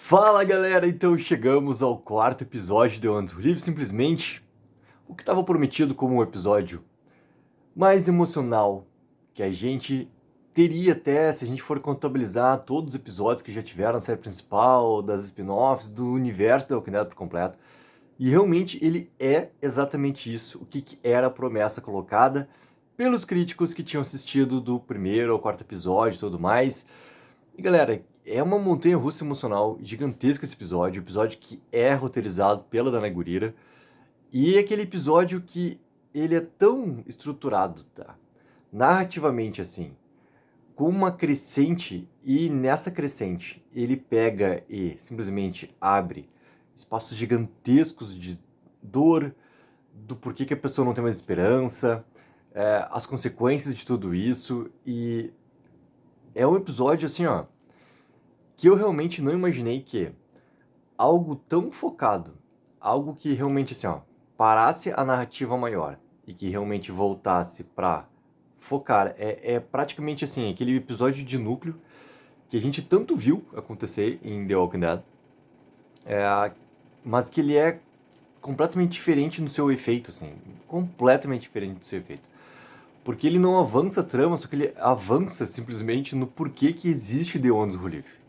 Fala galera, então chegamos ao quarto episódio de The One Who Live, simplesmente o que estava prometido como um episódio mais emocional que a gente teria até se a gente for contabilizar todos os episódios que já tiveram na série principal, das spin-offs, do universo da Walking Dead por completo. E realmente ele é exatamente isso, o que era a promessa colocada pelos críticos que tinham assistido do primeiro ao quarto episódio e tudo mais. E galera, é uma montanha-russa emocional gigantesca esse episódio que é roteirizado pela Dana Gurira, e é aquele episódio que ele é tão estruturado, tá? Narrativamente assim, com uma crescente, e nessa crescente ele pega e simplesmente abre espaços gigantescos de dor, do porquê que a pessoa não tem mais esperança, as consequências de tudo isso, e é um episódio assim, ó, que eu realmente não imaginei que algo tão focado, algo que realmente assim, ó, parasse a narrativa maior e que realmente voltasse pra focar, é praticamente assim, aquele episódio de núcleo que a gente tanto viu acontecer em The Walking Dead, mas que ele é completamente diferente no seu efeito, assim, completamente diferente do seu efeito. Porque ele não avança a trama, só que ele avança simplesmente no porquê que existe The Ones Who Live.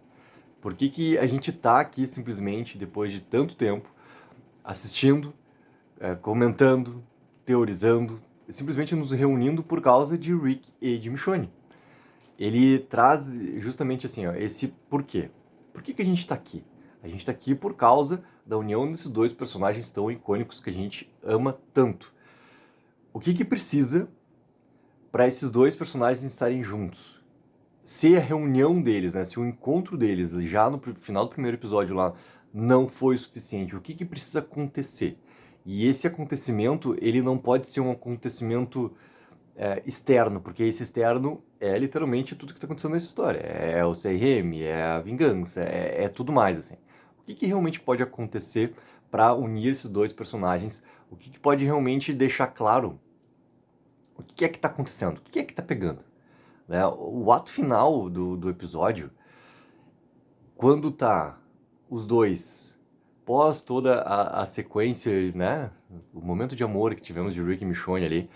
Por que a gente tá aqui simplesmente, depois de tanto tempo, assistindo, comentando, teorizando, simplesmente nos reunindo por causa de Rick e de Michonne. Ele traz justamente assim, ó, esse porquê. Por que a gente está aqui? A gente está aqui por causa da união desses dois personagens tão icônicos que a gente ama tanto. O que precisa para esses dois personagens estarem juntos? Se a reunião deles, né, se o encontro deles já no final do primeiro episódio lá não foi o suficiente, o que precisa acontecer? E esse acontecimento, ele não pode ser um acontecimento externo, porque esse externo é literalmente tudo que está acontecendo nessa história. É o CRM, é a vingança, é tudo mais, assim. O que realmente pode acontecer para unir esses dois personagens? O que pode realmente deixar claro o que é que está acontecendo? O que é que está pegando? Né? O ato final do episódio, quando tá os dois, pós toda a sequência, né? O momento de amor que tivemos de Rick e Michonne ali,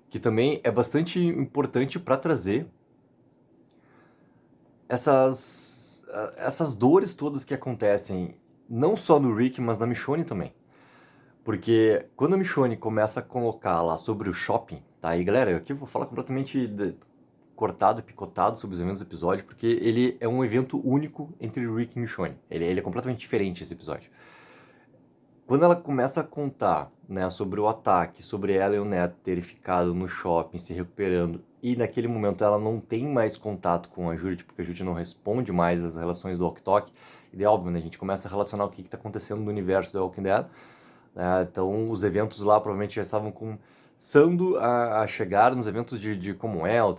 que também é bastante importante para trazer essas dores todas que acontecem, não só no Rick, mas na Michonne também. Porque quando a Michonne começa a colocar lá sobre o shopping, tá? E galera, aqui eu vou falar completamente cortado, picotado sobre os eventos do episódio, porque ele é um evento único entre Rick e Michonne. Ele é completamente diferente esse episódio. Quando ela começa a contar, né, sobre o ataque, sobre ela e o Neto terem ficado no shopping se recuperando, e naquele momento ela não tem mais contato com a Judith, porque a Judith não responde mais às relações do Walk Talk, e é óbvio, né, a gente começa a relacionar o que está acontecendo no universo do Walking Dead, né, então os eventos lá provavelmente já estavam começando a chegar nos eventos de Commonwealth,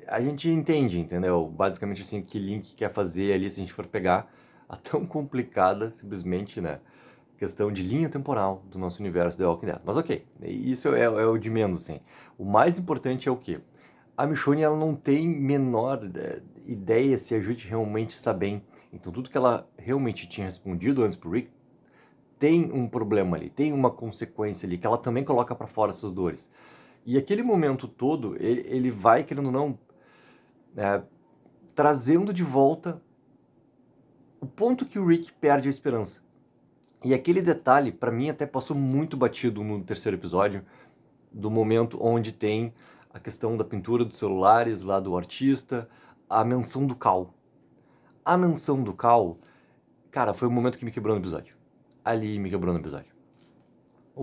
a gente entende, entendeu? Basicamente assim, que link quer fazer ali, se a gente for pegar a tão complicada, simplesmente, né, questão de linha temporal do nosso universo The Walking Dead. Mas ok, isso é o de menos, assim. O mais importante é o quê? A Michonne, ela não tem menor ideia se a Judith realmente está bem. Então tudo que ela realmente tinha respondido antes pro Rick tem um problema ali, tem uma consequência ali, que ela também coloca para fora essas dores. E aquele momento todo, ele vai, querendo ou não, é, trazendo de volta o ponto que o Rick perde a esperança. E aquele detalhe, pra mim, até passou muito batido no terceiro episódio, do momento onde tem a questão da pintura dos celulares lá do artista, a menção do Cal. A menção do Cal, cara, foi o momento que me quebrou no episódio. Ali me quebrou no episódio.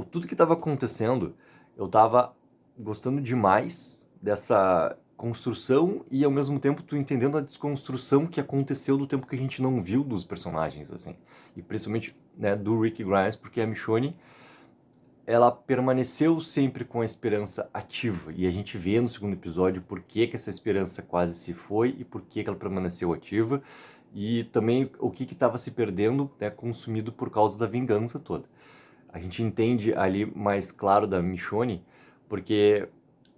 Tudo que tava acontecendo, eu tava gostando demais dessa construção e ao mesmo tempo tu entendendo a desconstrução que aconteceu do tempo que a gente não viu dos personagens, assim. E principalmente, né, do Rick Grimes, porque a Michonne, ela permaneceu sempre com a esperança ativa. E a gente vê no segundo episódio por que essa esperança quase se foi e por que ela permaneceu ativa. E também o que estava se perdendo, né, consumido por causa da vingança toda. A gente entende ali mais claro da Michonne, porque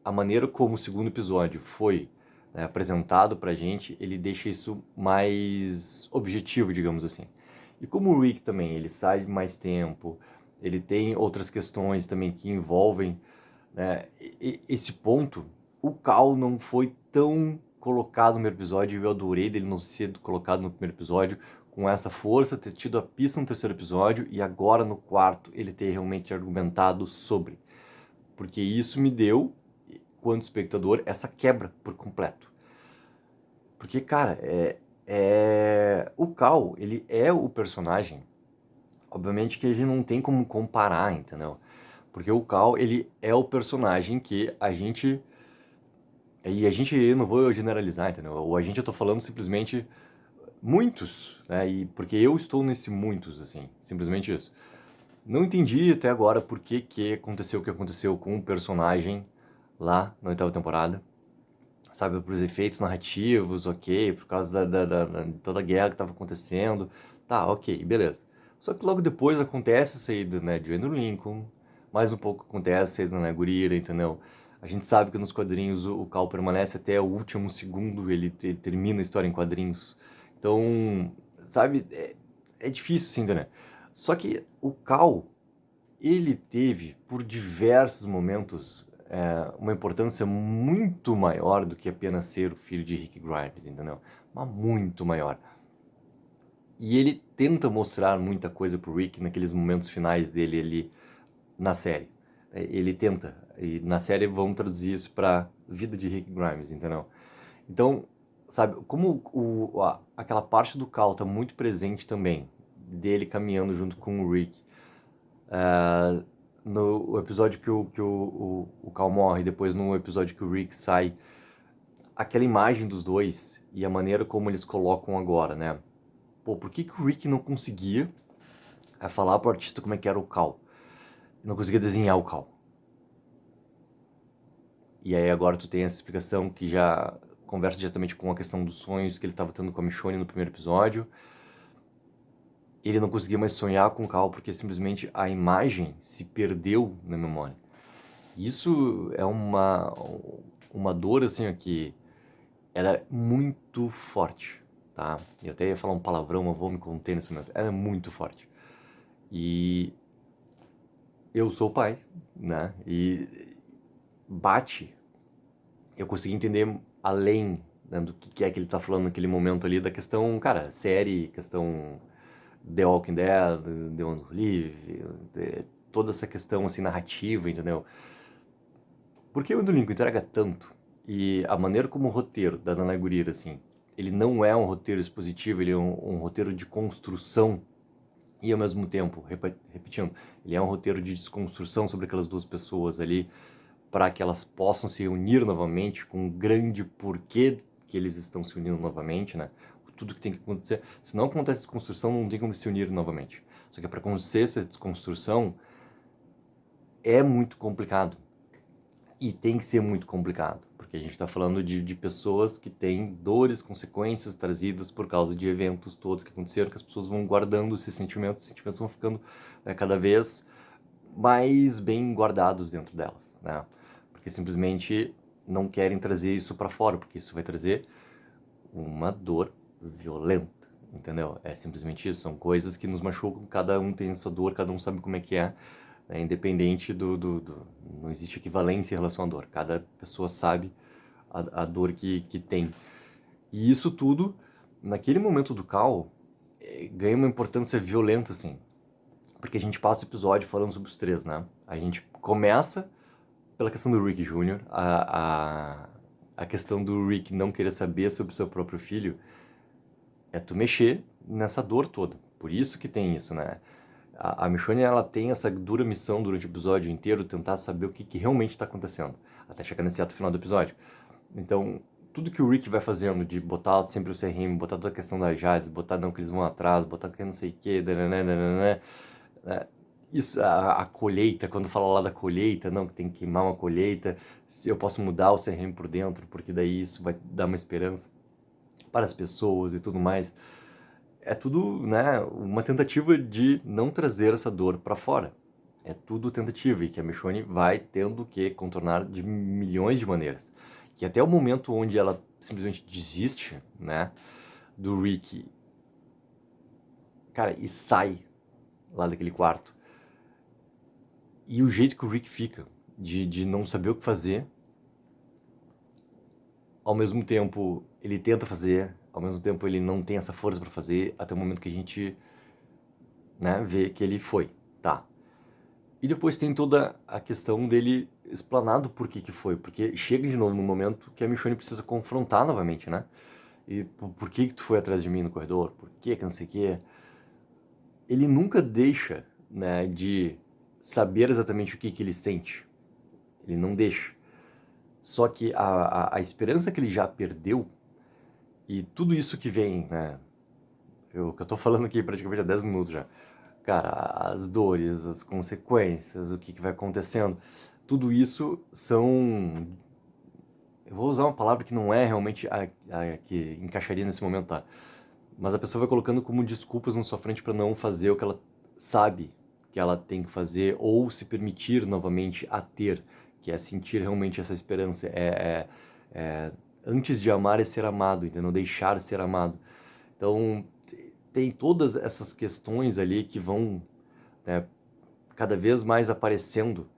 a maneira como o segundo episódio foi, né, apresentado pra gente, ele deixa isso mais objetivo, digamos assim. E como o Rick também, ele sai mais tempo, ele tem outras questões também que envolvem, né, esse ponto, o Cal não foi tão colocado no primeiro episódio, eu adorei dele não ser colocado no primeiro episódio, com essa força, ter tido a pista no terceiro episódio, e agora no quarto ele ter realmente argumentado sobre. Porque isso me deu, quanto espectador, essa quebra por completo. Porque, cara, o Cal, ele é o personagem, obviamente que a gente não tem como comparar, entendeu? Porque o Cal, ele é o personagem que a gente... E a gente, eu não vou generalizar, entendeu? Ou a gente, eu tô falando simplesmente muitos, né? E porque eu estou nesse muitos, assim, simplesmente isso. Não entendi até agora por que aconteceu o que aconteceu com o personagem lá na oitava temporada. Sabe, por efeitos narrativos, ok, por causa de toda a guerra que estava acontecendo. Tá, ok, beleza. Só que logo depois acontece a saída, né, de Andrew Lincoln, mais um pouco acontece a saída, né, Gurira, entendeu? A gente sabe que nos quadrinhos o Cal permanece até o último segundo, ele termina a história em quadrinhos. Então, sabe, é difícil sim, né? Só que o Cal, ele teve, por diversos momentos, uma importância muito maior do que apenas ser o filho de Rick Grimes, entendeu? Mas muito maior. E ele tenta mostrar muita coisa pro Rick naqueles momentos finais dele ali na série. Ele tenta. E na série vamos traduzir isso pra vida de Rick Grimes, entendeu? Então, sabe, como aquela parte do Cal tá muito presente também, dele caminhando junto com o Rick, Uh, no episódio que o Cal morre, depois no episódio que o Rick sai, aquela imagem dos dois e a maneira como eles colocam agora, né? Pô, por que o Rick não conseguia falar pro artista como é que era o Cal? Não conseguia desenhar o Cal. E aí agora tu tem essa explicação que já conversa diretamente com a questão dos sonhos que ele estava tendo com a Michonne no primeiro episódio. Ele não conseguia mais sonhar com o Cal porque simplesmente a imagem se perdeu na memória. Isso é uma dor, assim, ó, que ela é muito forte, tá? Eu até ia falar um palavrão, mas vou me conter nesse momento. Ela é muito forte. E eu sou pai, né? E bate. Eu consegui entender além, né, do que é que ele tá falando naquele momento ali, da questão, cara, série, questão The Walking Dead, The One Who Live, toda essa questão, assim, narrativa, entendeu? Por que o Lincoln entrega tanto? E a maneira como o roteiro da Nana Gurira, assim, ele não é um roteiro expositivo, ele é um roteiro de construção e ao mesmo tempo, repetindo, ele é um roteiro de desconstrução sobre aquelas duas pessoas ali, para que elas possam se unir novamente com um grande porquê que eles estão se unindo novamente, né? Tudo que tem que acontecer. Se não acontece desconstrução, não tem como se unir novamente. Só que para acontecer essa desconstrução é muito complicado. E tem que ser muito complicado, porque a gente está falando de pessoas que têm dores, consequências trazidas por causa de eventos todos que aconteceram, que as pessoas vão guardando esses sentimentos vão ficando, né, cada vez mais bem guardados dentro delas, né? Porque simplesmente não querem trazer isso para fora, porque isso vai trazer uma dor violenta, entendeu? É simplesmente isso, são coisas que nos machucam, cada um tem sua dor, cada um sabe como é que é, né? Independente não existe equivalência em relação à dor, cada pessoa sabe a dor que tem. E isso tudo, naquele momento do Cal, ganha uma importância violenta, assim, porque a gente passa o episódio falando sobre os três, né? A gente começa pela questão do Rick Jr., a questão do Rick não querer saber sobre o seu próprio filho, é tu mexer nessa dor toda. Por isso que tem isso, né? A Michonne, ela tem essa dura missão durante o episódio inteiro, tentar saber o que realmente está acontecendo, até chegar nesse ato final do episódio. Então, tudo que o Rick vai fazendo, de botar sempre o CRM, botar toda a questão da Jades, botar não que eles vão atrás, botar que não sei o que, isso, a colheita, quando fala lá da colheita, não, que tem que queimar uma colheita, se eu posso mudar o CRM por dentro, porque daí isso vai dar uma esperança para as pessoas e tudo mais. É tudo, né, uma tentativa de não trazer essa dor para fora. É tudo tentativa e que a Michonne vai tendo que contornar de milhões de maneiras. Que até o momento onde ela simplesmente desiste, né, do Rick, cara, e sai lá daquele quarto. E o jeito que o Rick fica, de não saber o que fazer, ao mesmo tempo ele tenta fazer, ao mesmo tempo ele não tem essa força pra fazer, até o momento que a gente, né, vê que ele foi, tá. E depois tem toda a questão dele explanar do porquê que foi, porque chega de novo no momento que a Michonne precisa confrontar novamente, né? E por que que tu foi atrás de mim no corredor? Por que que não sei o quê? Ele nunca deixa, né, de saber exatamente o que que ele sente. Ele não deixa. Só que a esperança que ele já perdeu e tudo isso que vem, né? Que eu tô falando aqui praticamente há 10 minutos já. Cara, as dores, as consequências, o que que vai acontecendo, tudo isso são... Eu vou usar uma palavra que não é realmente a que encaixaria nesse momento, tá? Mas a pessoa vai colocando como desculpas na sua frente para não fazer o que ela sabe que ela tem que fazer ou se permitir novamente a ter, que é sentir realmente essa esperança. Antes de amar é ser amado, entendeu? Deixar ser amado. Então, tem todas essas questões ali que vão, né, cada vez mais aparecendo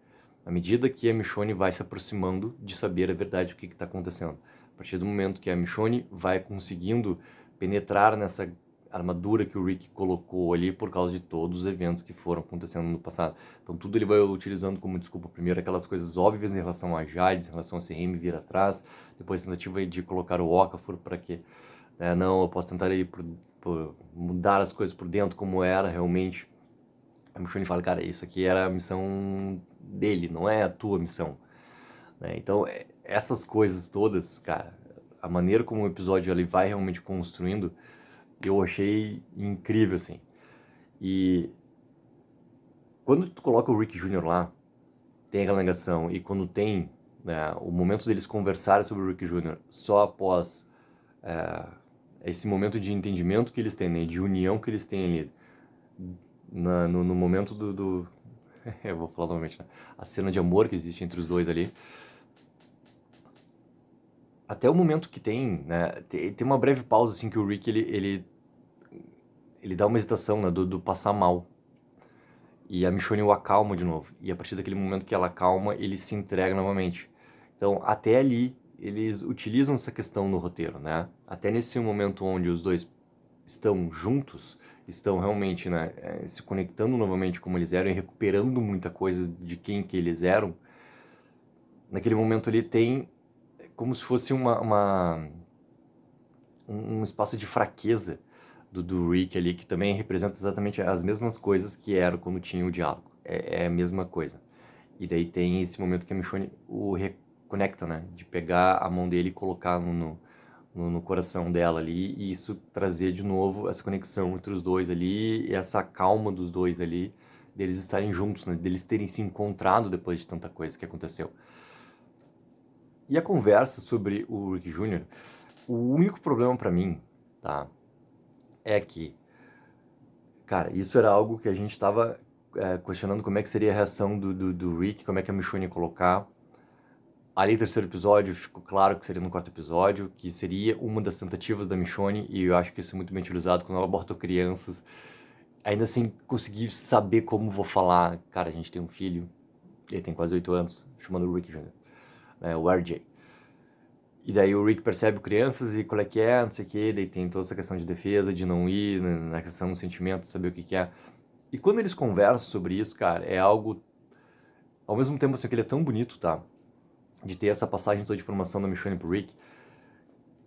à medida que a Michonne vai se aproximando de saber a verdade, o que está acontecendo. A partir do momento que a Michonne vai conseguindo penetrar nessa armadura que o Rick colocou ali por causa de todos os eventos que foram acontecendo no passado. Então tudo ele vai utilizando como desculpa. Primeiro aquelas coisas óbvias em relação a Jade, em relação a CRM vir atrás, depois a tentativa de colocar o Okafor para que, né, não, eu posso tentar aí mudar as coisas por dentro como era realmente. A Michonne fala, cara, isso aqui era a missão dele, não é a tua missão, né? Então, essas coisas todas, cara, a maneira como o episódio ele vai realmente construindo, eu achei incrível, assim. E quando tu coloca o Rick Jr. lá, tem aquela negação, e quando tem, né, o momento deles conversarem sobre o Rick Jr. só após esse momento de entendimento que eles têm, né, de união que eles têm ali, no momento eu vou falar novamente, né? A cena de amor que existe entre os dois ali. Até o momento que tem, né? Tem uma breve pausa, assim, que o Rick, ele dá uma hesitação, né? Do passar mal. E a Michonne o acalma de novo. E a partir daquele momento que ela acalma, ele se entrega novamente. Então, até ali, eles utilizam essa questão no roteiro, né? Até nesse momento onde os dois estão juntos, estão realmente, né, se conectando novamente como eles eram e recuperando muita coisa de quem que eles eram, naquele momento ali tem como se fosse um espaço de fraqueza do Rick ali, que também representa exatamente as mesmas coisas que era quando tinha o diálogo. É a mesma coisa. E daí tem esse momento que a Michonne o reconecta, né? De pegar a mão dele e colocar no coração dela ali, e isso trazer de novo essa conexão entre os dois ali, e essa calma dos dois ali, deles estarem juntos, né? Deles terem se encontrado depois de tanta coisa que aconteceu. E a conversa sobre o Rick Jr., o único problema pra mim, tá, é que, cara, isso era algo que a gente tava questionando como é que seria a reação do Rick, como é que a Michonne ia colocar. Ali, no terceiro episódio, ficou claro que seria no quarto episódio, que seria uma das tentativas da Michonne, e eu acho que isso é muito bem utilizado quando ela bota crianças. Ainda assim, conseguir saber como vou falar, cara, a gente tem um filho, ele tem quase 8 anos, chamando Rick Jr., né, o RJ. E daí o Rick percebe crianças e qual é que é, não sei o que, daí tem toda essa questão de defesa, de não ir, na questão do sentimento, saber o que que é. E quando eles conversam sobre isso, cara, é algo, ao mesmo tempo assim, que ele é tão bonito, tá? De ter essa passagem toda de informação da Michonne pro Rick,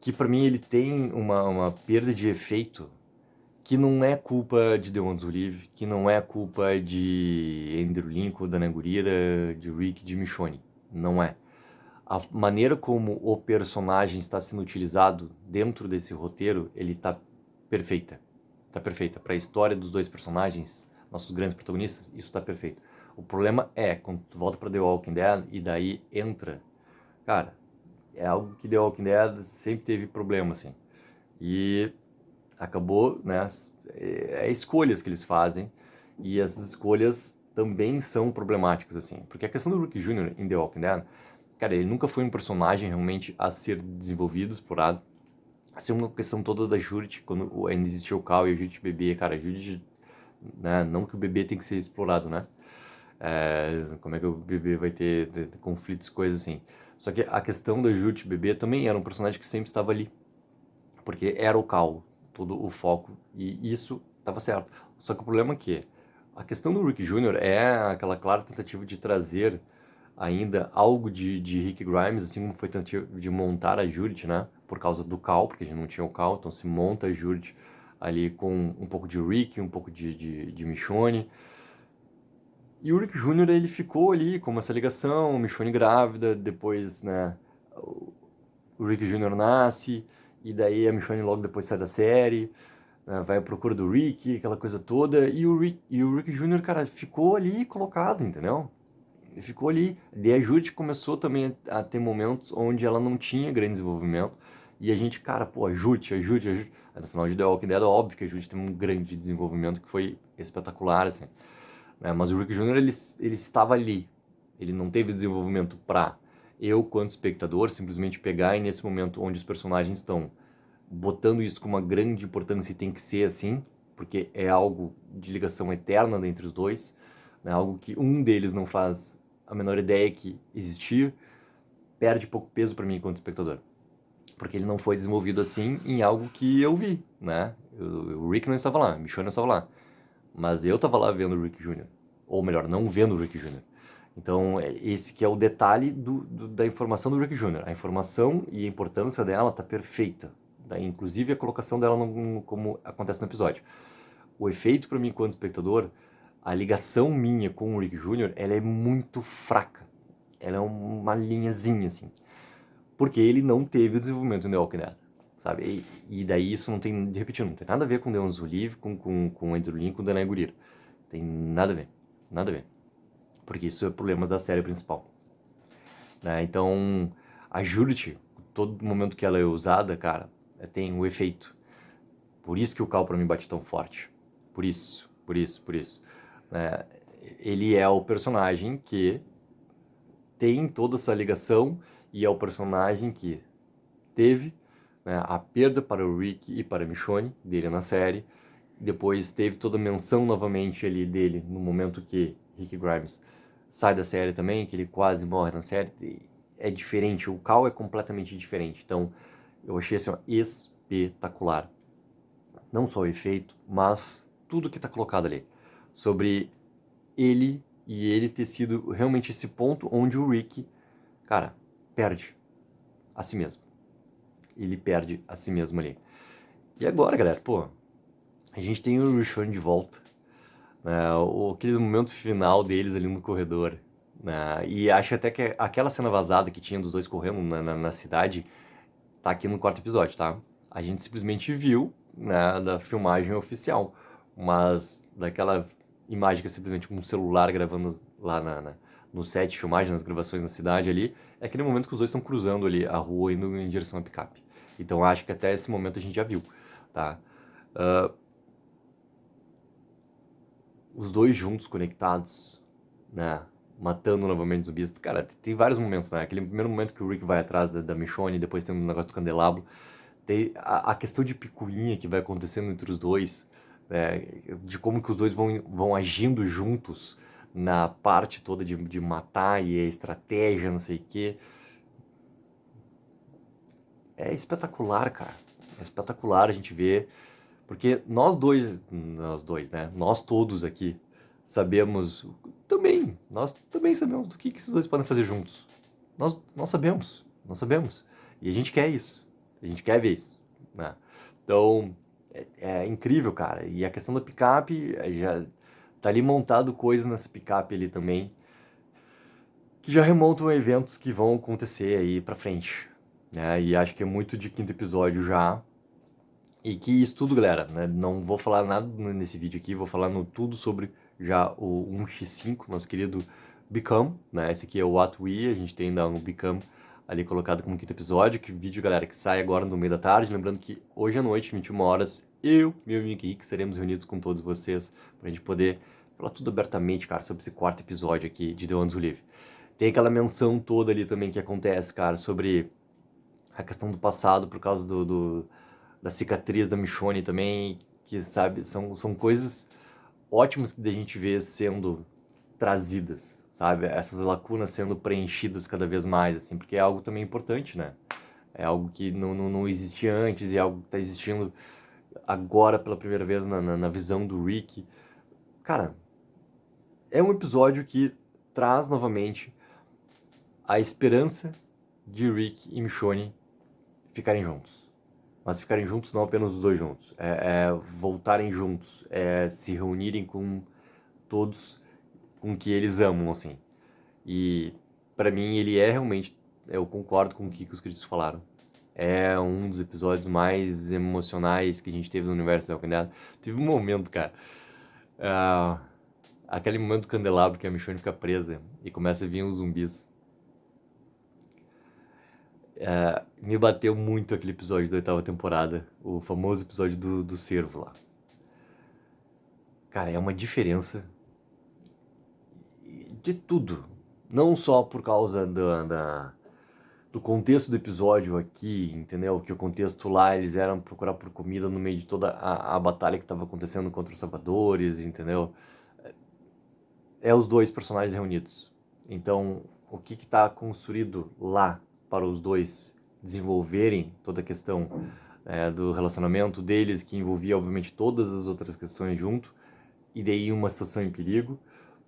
que pra mim ele tem uma perda de efeito que não é culpa de The Ones Who Live, que não é culpa de Andrew Lincoln, da Nagurira, de Rick, de Michonne. Não é. A maneira como o personagem está sendo utilizado dentro desse roteiro, ele tá perfeita. Tá perfeita. Para a história dos dois personagens, nossos grandes protagonistas, isso tá perfeito. O problema é quando tu volta para The Walking Dead e daí entra, cara, é algo que The Walking Dead sempre teve problema, assim. E acabou, né, escolhas que eles fazem, e essas escolhas também são problemáticas, assim. Porque a questão do Rick Jr. em The Walking Dead, cara, ele nunca foi um personagem realmente a ser desenvolvido, explorado. Assim, uma questão toda da Judith, quando ainda existia o Cal e a Judith bebê, cara, a Judith, né, não que o bebê tem que ser explorado, né? Como é que o bebê vai ter conflitos, coisas assim. Só que a questão da Judith bebê também era um personagem que sempre estava ali, porque era o Cal, todo o foco, e isso estava certo. Só que o problema é que a questão do Rick Jr. é aquela clara tentativa de trazer ainda algo de Rick Grimes, assim como foi tentativa de montar a Judith, né? Por causa do Cal, porque a gente não tinha o Cal, então se monta a Judith ali com um pouco de Rick, um pouco de Michonne. E o Rick Jr. ele ficou ali com essa ligação, Michonne grávida, depois, né, o Rick Jr. nasce, e daí a Michonne logo depois sai da série, né, vai à procura do Rick, aquela coisa toda, e o Rick Jr., cara, ficou ali colocado, entendeu? Ele ficou ali. E a Judith começou também a ter momentos onde ela não tinha grande desenvolvimento, e a gente, cara, pô, a Judith, a Judith, a Judith. Aí no final de The Walking Dead, é óbvio que a Judith tem um grande desenvolvimento que foi espetacular, assim. Né? Mas o Rick Jr. ele estava ali. Ele não teve desenvolvimento pra eu, quanto espectador, simplesmente pegar e nesse momento onde os personagens estão botando isso com uma grande importância e tem que ser assim, porque é algo de ligação eterna entre os dois, né? Algo que um deles não faz a menor ideia que existia, perde pouco peso para mim enquanto espectador. Porque ele não foi desenvolvido assim em algo que eu vi, né? O Rick não estava lá, a Michonne não estava lá. Mas eu tava lá vendo o Rick Jr. Ou melhor, não vendo o Rick Jr. Então, esse que é o detalhe da informação do Rick Jr. A informação e a importância dela tá perfeita. Inclusive a colocação dela como acontece no episódio. O efeito para mim, enquanto espectador, a ligação minha com o Rick Jr., ela é muito fraca. Ela é uma linhazinha, assim. Porque ele não teve o desenvolvimento em The Walking Dead, sabe? E daí isso não tem, de repetir, não tem nada a ver com Deus o Livre, com Andrew Lincoln, com Danai Gurira. Tem nada a ver, nada a ver. Porque isso é problema da série principal. Né? Então, a Judith, todo momento que ela é usada, cara, tem um efeito. Por isso que o Cal pra mim bate tão forte. Por isso, por isso, por isso. Né? Ele é o personagem que tem toda essa ligação e é o personagem que teve, né, a perda para o Rick e para a Michonne, dele na série. Depois teve toda a menção novamente ali dele no momento que Rick Grimes sai da série também, que ele quase morre na série. É diferente, o Cal é completamente diferente. Então eu achei assim, ó, espetacular. Não só o efeito, mas tudo que está colocado ali. Sobre ele e ele ter sido realmente esse ponto onde o Rick, cara, perde a si mesmo. Ele perde a si mesmo ali. E agora, galera, pô, a gente tem o Michonne de volta, né? Aqueles momentos final deles ali no corredor, né? E acho até que aquela cena vazada que tinha dos dois correndo na cidade tá aqui no quarto episódio, tá? A gente simplesmente viu, né, da filmagem oficial, mas daquela imagem que é simplesmente um celular gravando lá no set de filmagem, nas gravações na cidade ali, é aquele momento que os dois estão cruzando ali a rua indo em direção à picape. Então acho que até esse momento a gente já viu, tá? Uh, os dois juntos, conectados, né? Matando novamente os zumbis. Cara, tem vários momentos, né? Aquele primeiro momento que o Rick vai atrás da Michonne, depois tem um negócio do candelabro. Tem a questão de picuinha que vai acontecendo entre os dois, né? De como que os dois vão agindo juntos na parte toda de matar e a estratégia, não sei o quê. É espetacular, cara. É espetacular a gente ver. Porque nós dois, né? Nós todos aqui sabemos também, nós também sabemos do que esses dois podem fazer juntos. Nós sabemos, nós sabemos. E a gente quer isso. A gente quer ver isso, né? Então, é incrível, cara. E a questão da picape, já tá ali montado coisas nessa picape ali também, que já remontam a eventos que vão acontecer aí pra frente, né? E acho que é muito de quinto episódio já. E que isso tudo, galera, né? Não vou falar nada nesse vídeo aqui, vou falar no tudo sobre já o 1x5, nosso querido Become, né? Esse aqui é o What We, a gente tem ainda um Become ali colocado como quinto episódio, que vídeo, galera, que sai agora no meio da tarde. Lembrando que hoje à noite, 21 horas, eu, meu amigo Henrique, seremos reunidos com todos vocês pra gente poder falar tudo abertamente, cara, sobre esse quarto episódio aqui de The Ones Who Live. Tem aquela menção toda ali também que acontece, cara, sobre a questão do passado por causa da cicatriz da Michonne também, que, sabe, são coisas ótimas que a gente vê sendo trazidas, sabe? Essas lacunas sendo preenchidas cada vez mais, assim, porque é algo também importante, né? É algo que não existia antes e é algo que tá existindo agora pela primeira vez na visão do Rick. Cara, é um episódio que traz novamente a esperança de Rick e Michonne ficarem juntos. Mas ficarem juntos não apenas os dois juntos, é voltarem juntos, é se reunirem com todos com que eles amam, assim. E pra mim ele é realmente, eu concordo com o que os críticos falaram. É um dos episódios mais emocionais que a gente teve no universo da Walking Dead. Teve um momento, cara, ah, aquele momento do candelabro que a Michonne fica presa e começa a vir os zumbis. Me bateu muito aquele episódio da oitava temporada, o famoso episódio do cervo lá. Cara, é uma diferença de tudo. Não só por causa do contexto do episódio aqui, entendeu? Que o contexto lá, eles eram procurar por comida no meio de toda a batalha que estava acontecendo contra os salvadores, entendeu? É os dois personagens reunidos. Então, o que está construído lá para os dois desenvolverem toda a questão do relacionamento deles, que envolvia, obviamente, todas as outras questões junto, e daí uma situação em perigo,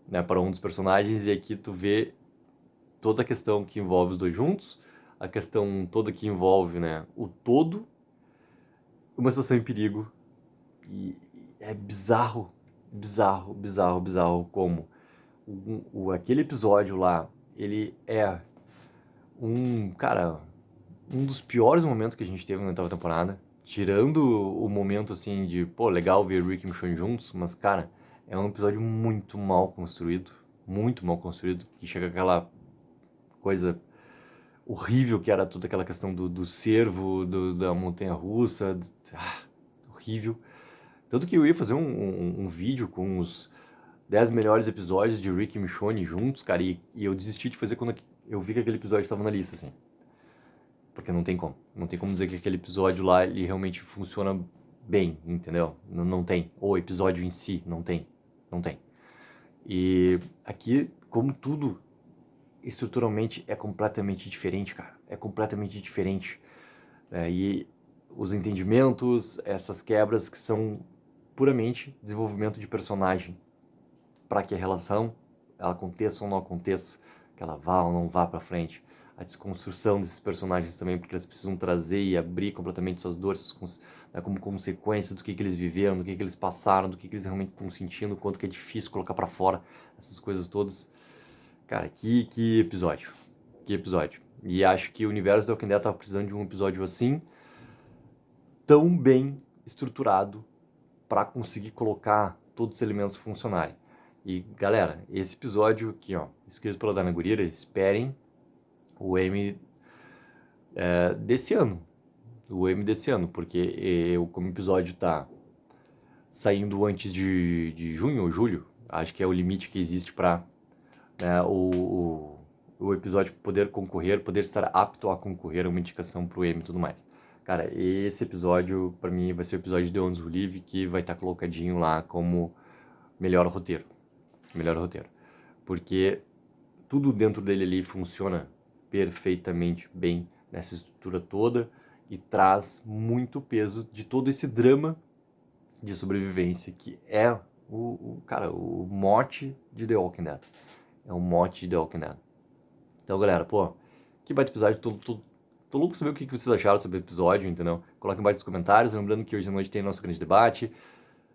né, para um dos personagens, e aqui tu vê toda a questão que envolve os dois juntos, a questão toda que envolve, né, o todo, uma situação em perigo, e é bizarro, bizarro, bizarro, bizarro como aquele episódio lá, ele é cara, um dos piores momentos que a gente teve na oitava temporada, tirando o momento, assim, de, pô, legal ver Rick e Michonne juntos, mas, cara, é um episódio muito mal construído, que chega aquela coisa horrível que era toda aquela questão do cervo, da montanha-russa, horrível. Tanto que eu ia fazer um vídeo com os 10 melhores episódios de Rick e Michonne juntos, cara, e eu desisti de fazer quando eu vi que aquele episódio estava na lista, assim. Porque não tem como. Não tem como dizer que aquele episódio lá, ele realmente funciona bem, entendeu? Não tem. O episódio em si, não tem. Não tem. E aqui, como tudo estruturalmente é completamente diferente, cara. É completamente diferente. E os entendimentos, essas quebras que são puramente desenvolvimento de personagem, para que a relação ela aconteça ou não aconteça, que ela vá ou não vá para frente. A desconstrução desses personagens também, porque eles precisam trazer e abrir completamente suas dores, né, como consequências do que eles viveram, do que eles passaram, do que eles realmente estão sentindo, o quanto que é difícil colocar para fora essas coisas todas. Cara, que episódio. Que episódio. E acho que o universo da Walking Dead tava precisando de um episódio assim, tão bem estruturado para conseguir colocar todos os elementos funcionarem. E galera, esse episódio aqui, ó, escrito pela Dana Gurira, esperem o M desse ano. O M desse ano, porque como o episódio tá saindo antes de junho ou julho, acho que é o limite que existe para o episódio poder concorrer, poder estar apto a concorrer a uma indicação pro M e tudo mais. Cara, esse episódio, pra mim, vai ser o episódio de Ondas Live, que vai estar colocadinho lá como melhor roteiro. Melhor roteiro. Porque tudo dentro dele ali funciona perfeitamente bem nessa estrutura toda e traz muito peso de todo esse drama de sobrevivência que é cara, o mote de The Walking Dead. É o mote de The Walking Dead. Então, galera, pô, que baita episódio. Tô louco pra saber o que vocês acharam sobre o episódio, entendeu? Coloquem embaixo nos comentários. Lembrando que hoje à noite tem nosso grande debate.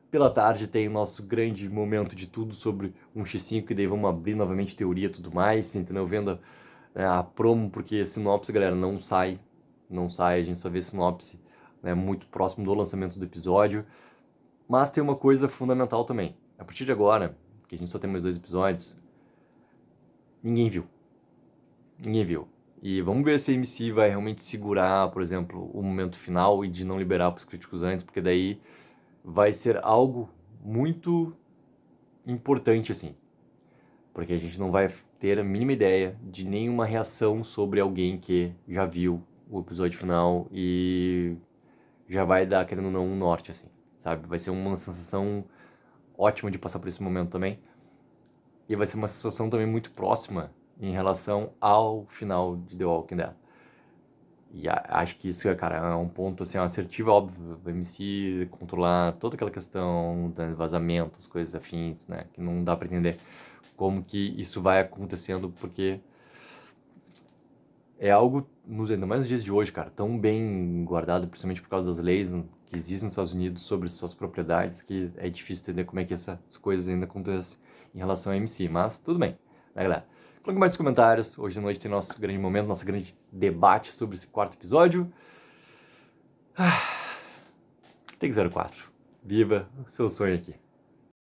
Pela tarde tem o nosso grande momento de tudo sobre um X5, e daí vamos abrir novamente teoria e tudo mais, entendeu? Vendo a promo, porque sinopse, galera, não sai. Não sai, a gente só vê sinopse, né, muito próximo do lançamento do episódio. Mas tem uma coisa fundamental também. A partir de agora, que a gente só tem mais 2 episódios, ninguém viu. Ninguém viu. E vamos ver se a AMC vai realmente segurar, por exemplo, o momento final e de não liberar para os críticos antes, porque daí vai ser algo muito importante, assim. Porque a gente não vai ter a mínima ideia de nenhuma reação sobre alguém que já viu o episódio final e já vai dar, querendo ou não, um norte, assim, sabe? Vai ser uma sensação ótima de passar por esse momento também. E vai ser uma sensação também muito próxima em relação ao final de The Walking Dead. E acho que isso, cara, é um ponto, assim, assertivo, óbvio. O MC controlar toda aquela questão de vazamentos, coisas afins, né? Que não dá pra entender como que isso vai acontecendo, porque é algo, ainda mais nos dias de hoje, cara, tão bem guardado, principalmente por causa das leis que existem nos Estados Unidos sobre suas propriedades, que é difícil entender como é que essas coisas ainda acontecem em relação a MC. Mas tudo bem, né, galera? Coloque mais nos comentários. Hoje à noite tem nosso grande momento, nosso grande debate sobre esse quarto episódio. Take 04. Viva o seu sonho aqui.